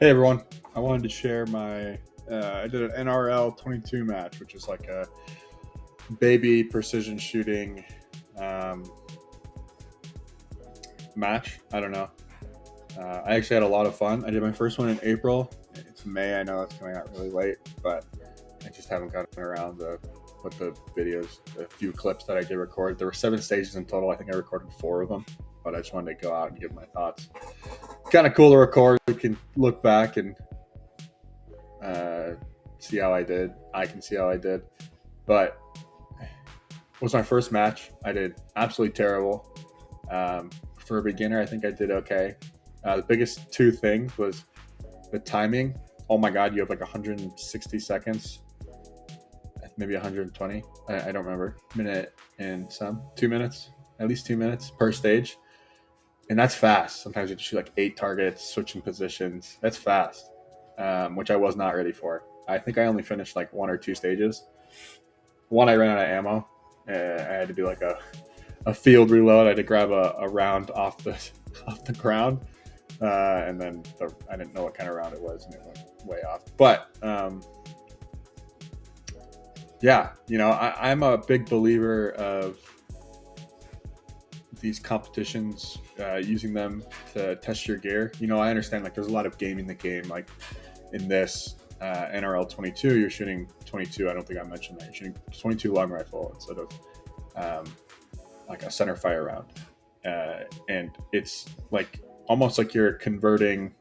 Hey everyone, I wanted to share my I did an NRL 22 match, which is like a baby precision shooting um, match. I don't know. I actually had a lot of fun. I did my first one in April. It's May. I know it's coming out really late, but I just haven't gotten around to put the videos, a few clips that I did record. There were 7 stages in total. I think I recorded 4 of them, but I just wanted to go out and give my thoughts. Kind of cool to record. You can look back and see how I did. I can see how I did, but it was my first match. I did absolutely terrible. For a beginner, I think I did okay. The biggest 2 things was the timing. Oh my God, you have like 160 seconds, maybe 120. I don't remember. Minute and some, 2 minutes, at least 2 minutes per stage. And that's fast. Sometimes you have to shoot like 8 targets, switching positions. That's fast, which I was not ready for. I think I only finished like 1 or 2 stages. One, I ran out of ammo. I had to do like a field reload. I had to grab a round off the ground, and then I didn't know what kind of round it was, and it went way off. But yeah, I'm a big believer of these competitions, using them to test your gear. I understand like there's a lot of game in the game. Like in this NRL 22, you're shooting 22. I don't think I mentioned that. You're shooting 22 long rifle instead of like a center fire round, and it's like almost like you're converting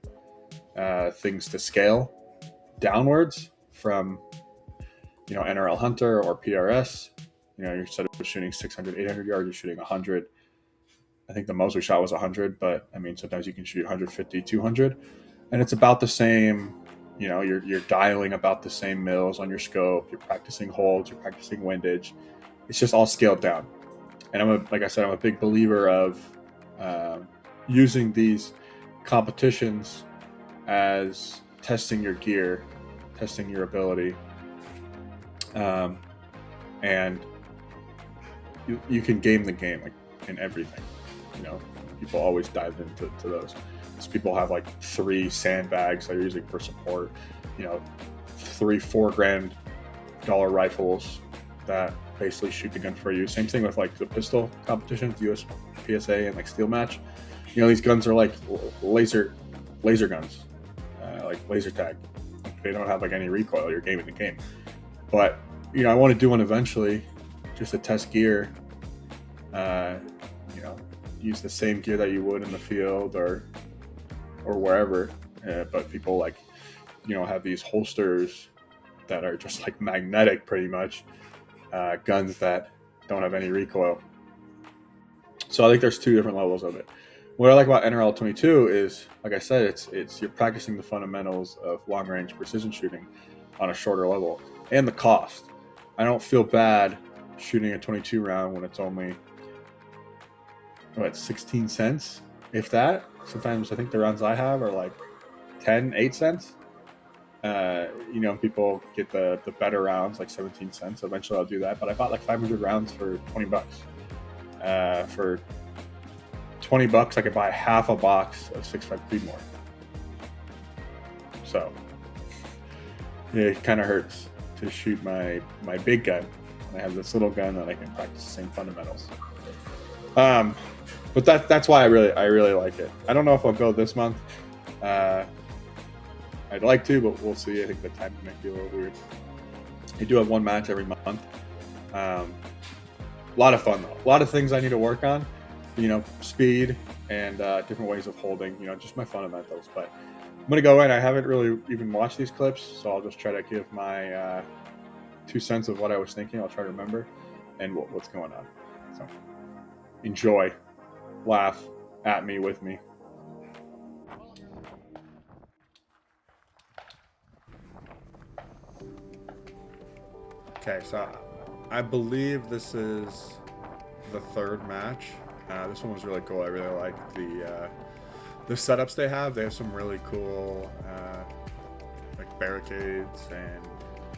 things to scale downwards from NRL Hunter or PRS. You're instead of shooting 600, 800 yards, you're shooting 100. I think the most we shot was 100, but I mean sometimes you can shoot 150, 200, and it's about the same. You're dialing about the same mils on your scope. You're practicing holds. You're practicing windage. It's just all scaled down. And like I said, I'm a big believer of using these competitions as testing your gear, testing your ability, and you can game the game like in everything. People always dive into those. So people have like 3 sandbags that are using for support. 3-4 grand dollar rifles that basically shoot the gun for you. Same thing with like the pistol competitions, US PSA and like steel match. These guns are like laser guns, like laser tag. They don't have like any recoil. You're gaming the game. But I want to do one eventually, just to test gear. Use the same gear that you would in the field or wherever. But people like have these holsters that are just like magnetic, pretty much. Guns that don't have any recoil. So I think there's 2 different levels of it. What I like about NRL 22 is, like I said, it's you're practicing the fundamentals of long range precision shooting on a shorter level, and the cost. I don't feel bad shooting a 22 round when it's only 16 cents, if that. Sometimes I think the rounds I have are like 8 cents. People get the better rounds like 17 cents. Eventually I'll do that, but I bought like 500 rounds for $20. For $20 I could buy half a box of 6.5 Creedmoor. So yeah, it kind of hurts to shoot my big gun. I have this little gun that I can practice the same fundamentals. But that's why I really like it. I don't know if I'll go this month. I'd like to, but we'll see. I think the time might be a little weird. I do have 1 match every month. A lot of fun though. A lot of things I need to work on. Speed and different ways of holding. Just my fundamentals. But I'm gonna go in. I haven't really even watched these clips, so I'll just try to give my 2 cents of what I was thinking. I'll try to remember and what's going on. So enjoy, laugh at me, with me. Okay, so I believe this is the 3rd match. This one was really cool. I really like the setups they have. They have some really cool like barricades and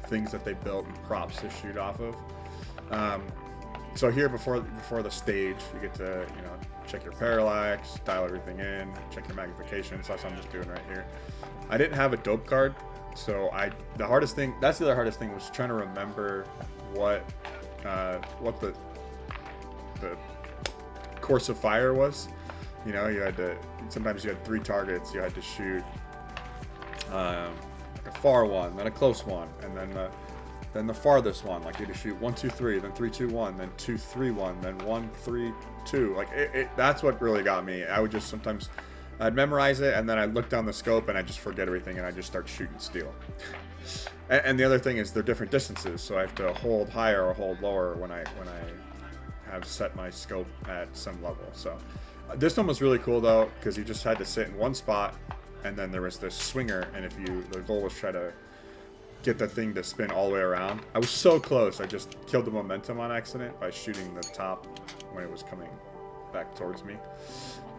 things that they built and props to shoot off of. So here before the stage, you get to, you know, check your parallax, dial everything in, check your magnification. So that's what I'm just doing right here. I didn't have a dope card, so the hardest thing, that's the other hardest thing, was trying to remember what the course of fire was. You know, you had to, sometimes you had 3 targets, you had to shoot a far one, then a close one, and then the farthest one. Like you had to shoot 1, 2, 3, then 3, 2, 1, then 2, 3, 1, then 1, 3, 2. Like that's what really got me. I would just sometimes, I'd memorize it, and then I'd look down the scope and I'd just forget everything, and I'd just start shooting steel. And the other thing is they're different distances, so I have to hold higher or hold lower when I have set my scope at some level. So this one was really cool though, because you just had to sit in one spot, and then there was this swinger, and the goal was try to get the thing to spin all the way around. I was so close. I just killed the momentum on accident by shooting the top when it was coming back towards me.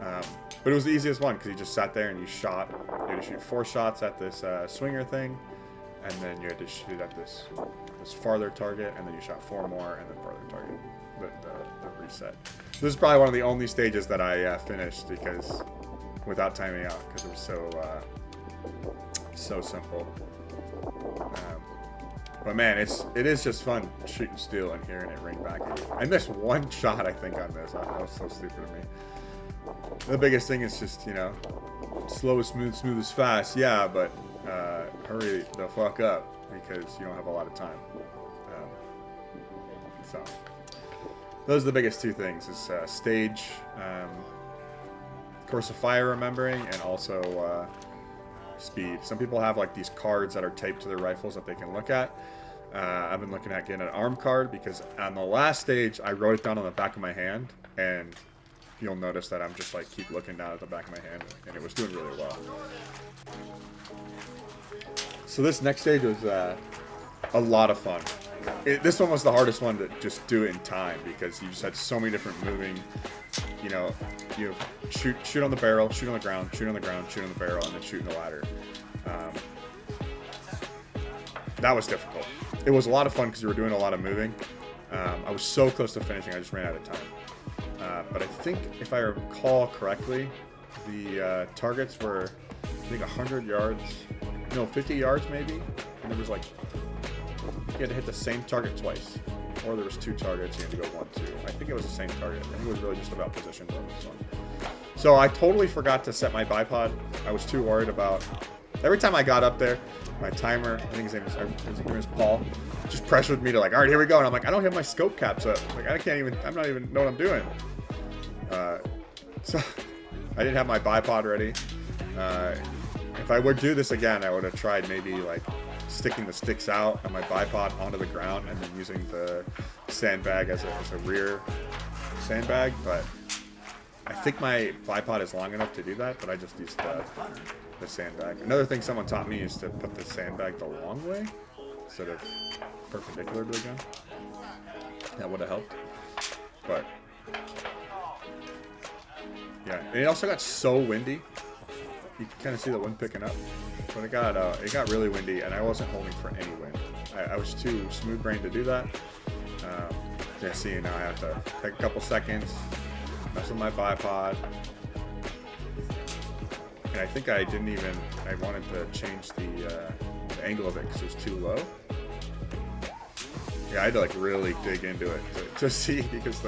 But it was the easiest one because you just sat there and you shot. You had to shoot 4 shots at this swinger thing, and then you had to shoot at this farther target, and then you shot 4 more, and then farther target. The reset. This is probably one of the only stages that I finished because without timing out, because it was so simple. But man, it is just fun shooting steel and hearing it ring back at you. I missed 1 shot, I think, on this. That was so stupid of me. The biggest thing is just, you know, slow is smooth, smooth is fast. Yeah, but hurry the fuck up because you don't have a lot of time. So those are the biggest 2 things: is stage, course of fire remembering, and also speed. Some people have like these cards that are taped to their rifles that they can look at. I've been looking at getting an arm card because on the last stage I wrote it down on the back of my hand, and you'll notice that I'm just like keep looking down at the back of my hand, and it was doing really well. So this next stage was a lot of fun. This one was the hardest one to just do it in time because you just had so many different moving. You know, you shoot on the barrel, shoot on the ground, shoot on the ground, shoot on the barrel, and then shoot in the ladder. That was difficult. It was a lot of fun because you were doing a lot of moving. I was so close to finishing, I just ran out of time. But I think, if I recall correctly, the targets were, I think, 100 yards, no, 50 yards maybe, and there was like, you had to hit the same target twice, or there was 2 targets, you had to go 1, 2. I think it was the same target. I think it was really just about positions on this one. So I totally forgot to set my bipod. I was too worried about, every time I got up there, my timer, I think his name is Paul, just pressured me to like, all right, here we go. And I'm like, I don't have my scope caps up. Like, I'm not even know what I'm doing. So I didn't have my bipod ready. If I would do this again, I would have tried maybe like sticking the sticks out and my bipod onto the ground and then using the sandbag as a rear sandbag. But I think my bipod is long enough to do that, but I just used the sandbag. Another thing someone taught me is to put the sandbag the long way instead of perpendicular to the gun. That would have helped. But yeah, and it also got so windy. You can kind of see the wind picking up, but it got really windy, and I wasn't holding for any wind. I was too smooth-brained to do that. Yeah, see, now I have to take a couple seconds, mess with my bipod, and I think I wanted to change the angle of it because it was too low. Yeah, I had to like really dig into it to see, because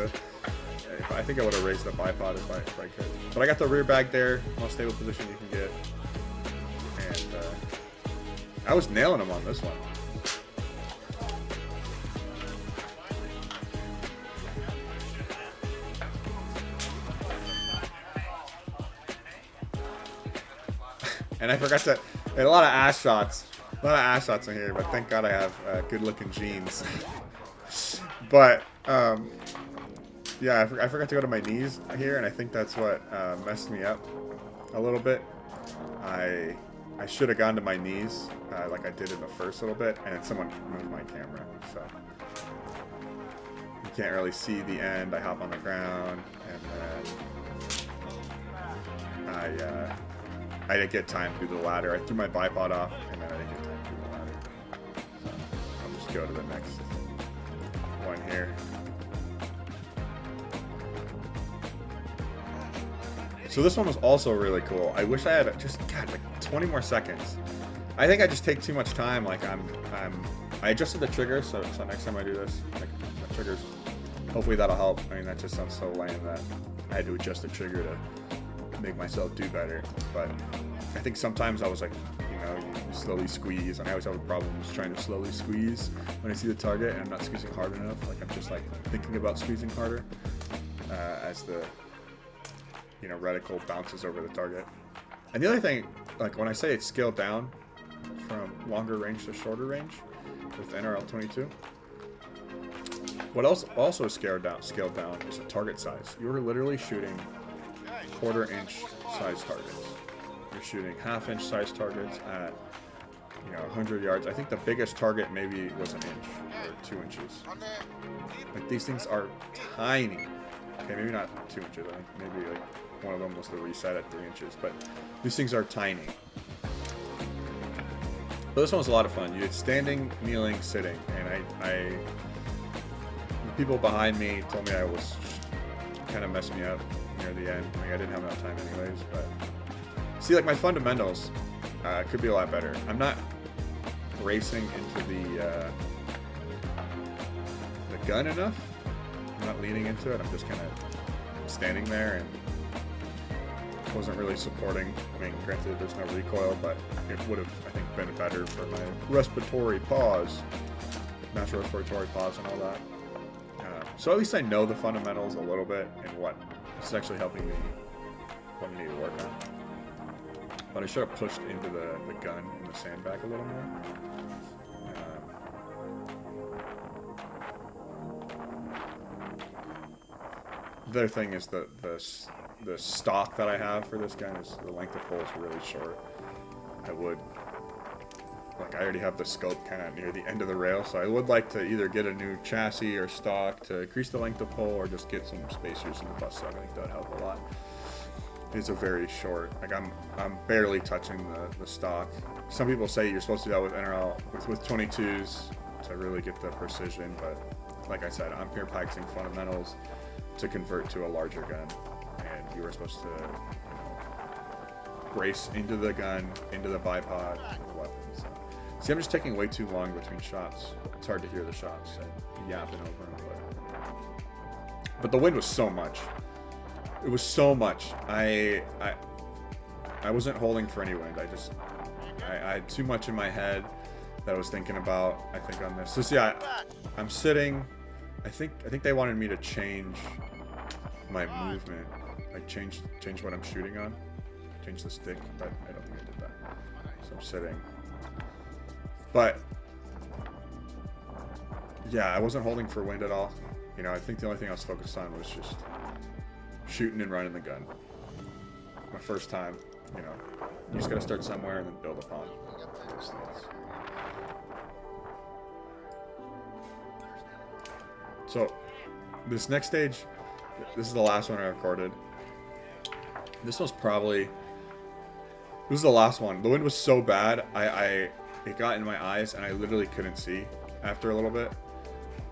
I think I would have raised the bipod if I could. But I got the rear bag there, most stable position you can get. And I was nailing them on this one. And I forgot to, I had a lot of ass shots in here, but thank God I have good looking jeans. But, yeah, I forgot to go to my knees here, and I think that's what messed me up a little bit. I should have gone to my knees like I did in the first little bit, and then someone moved my camera, so you can't really see the end. I hop on the ground, and then I didn't get time to do the ladder. I threw my bipod off, and then I didn't get time to do the ladder. So I'll just go to the next one here. So this one was also really cool. I wish I had just, God, like 20 more seconds. I think I just take too much time. Like I adjusted the trigger, so next time I do this, like the triggers, hopefully that'll help. I mean, that just sounds so lame that I had to adjust the trigger to make myself do better. But I think sometimes I was like, you know, you slowly squeeze, and I always have a problem just trying to slowly squeeze when I see the target and I'm not squeezing hard enough. Like I'm just like thinking about squeezing harder as the, you know, reticle bounces over the target. And the other thing, like when I say it's scaled down from longer range to shorter range with NRL 22, what else also is scaled down is the target size. You're literally shooting quarter-inch size targets. You're shooting half-inch size targets at, you know, 100 yards. I think the biggest target maybe was an inch or 2 inches. Like these things are tiny. Okay, maybe not 2 inches. I think maybe like one of them was the reset at 3 inches, but these things are tiny. But this one was a lot of fun. You did standing, kneeling, sitting, and the people behind me told me I was kind of messed me up near the end. I mean, I didn't have enough time anyways, but see, like my fundamentals could be a lot better. I'm not racing into the gun enough. I'm not leaning into it. I'm just kind of standing there and wasn't really supporting. I mean, granted, there's no recoil, but it would have, I think, been better for my respiratory pause, natural respiratory pause, and all that. So at least I know the fundamentals a little bit and what is actually helping me, what I need to work on. But I should have pushed into the gun and the sandbag a little more. The other thing is the stock that I have for this gun is the length of hole is really short. I already have the scope kind of near the end of the rail, so I would like to either get a new chassis or stock to increase the length of hole, or just get some spacers in the bus stock. I think that would help a lot. These are very short. Like I'm barely touching the stock. Some people say you're supposed to do that with NRL with 22s to really get the precision, but like I said, I'm here practicing fundamentals to convert to a larger gun, and you were supposed to, you know, brace into the gun, into the bipod, and the weapon. So. See, I'm just taking way too long between shots. It's hard to hear the shots and yapping over them. But the wind was so much. It was so much. I wasn't holding for any wind. I had too much in my head that I was thinking about. I think on this. So see, I'm sitting. I think they wanted me to change my movement, like change what I'm shooting on, change the stick, but I don't think I did that. So I'm sitting. But yeah, I wasn't holding for wind at all. You know, I think the only thing I was focused on was just shooting and running the gun. My first time, you know, you just gotta start somewhere and then build upon those things. So this next stage, this is the last one I recorded. This was the last one. The wind was so bad, it got in my eyes and I literally couldn't see after a little bit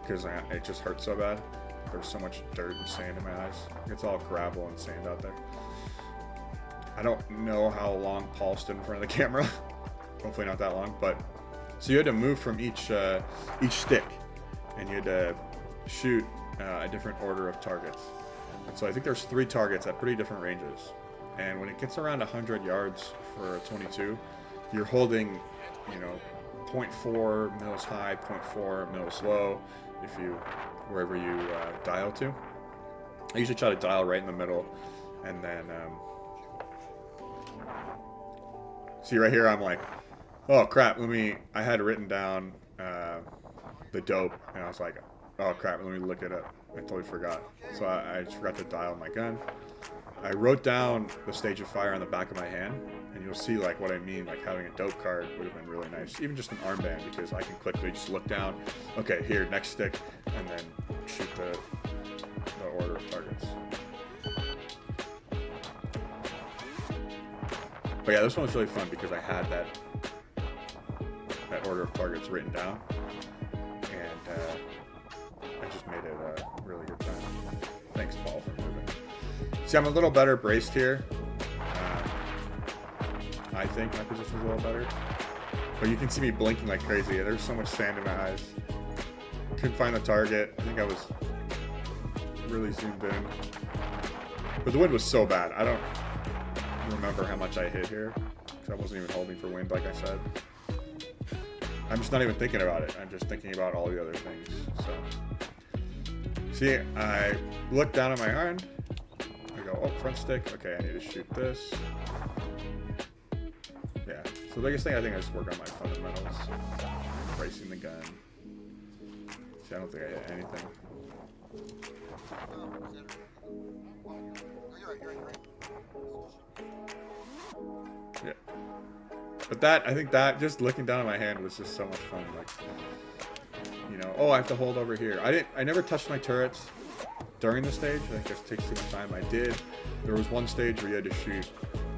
because it just hurt so bad. There was so much dirt and sand in my eyes. It's all gravel and sand out there. I don't know how long Paul stood in front of the camera. Hopefully not that long, but so you had to move from each stick, and you had to shoot a different order of targets. And so I think there's 3 targets at pretty different ranges. And when it gets around 100 yards for a 22, you're holding, you know, 0.4 mils high, 0.4 mils low, wherever you dial to. I usually try to dial right in the middle, and then see right here, I'm like, oh crap, I had written down the dope, and I was like, oh crap, let me look it up. I totally forgot. So I just forgot to dial my gun. I wrote down the stage of fire on the back of my hand, and you'll see like what I mean, like having a dope card would have been really nice. Even just an armband, because I can quickly just look down, okay, here, next stick, and then shoot the order of targets. But yeah, this one was really fun because I had that order of targets written down, and I just made it a really good time. Thanks, Paul, for moving. See, I'm a little better braced here I think my position's a little better. But you can see me blinking like crazy. There's so much sand in my eyes. Couldn't find the target. I think I was really zoomed in. But the wind was so bad. I don't remember how much I hit here. Because I wasn't even holding for wind, like I said. I'm just not even thinking about it. I'm just thinking about all the other things. So, see, I look down at my hand. I go, oh, front stick. Okay, I need to shoot this. Yeah. So the biggest thing I think I just work on my fundamentals. Bracing the gun. See, I don't think I hit anything. Yeah. But that, I think that, just looking down at my hand was just so much fun. Like, you know, oh, I have to hold over here. I never touched my turrets during the stage. I think it takes too much time. I did. There was one stage where you had to shoot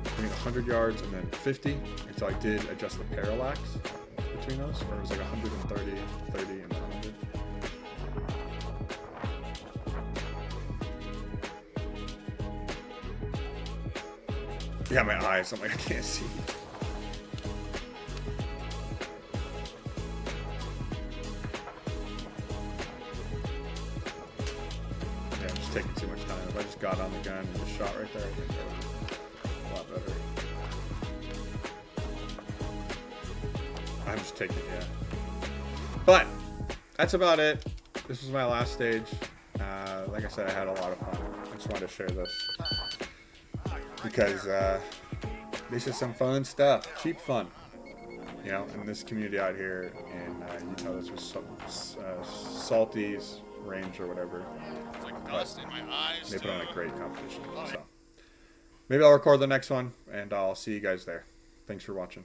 between 100 yards and then 50. And so I did adjust the parallax between those. Or it was like 130, 30, and 100. Yeah, my eyes. I'm like, I can't see. Yeah, I'm just taking too much time. If I just got on the gun and just shot right there, I think that would be a lot better. I'm just taking, yeah. But that's about it. This was my last stage. Like I said, I had a lot of fun. I just wanted to share this. Because this is some fun stuff, cheap fun, you know. In this community out here in Utah, this was Salty's range or whatever. It's like dust in my eyes. They put on a great competition. So maybe I'll record the next one, and I'll see you guys there. Thanks for watching.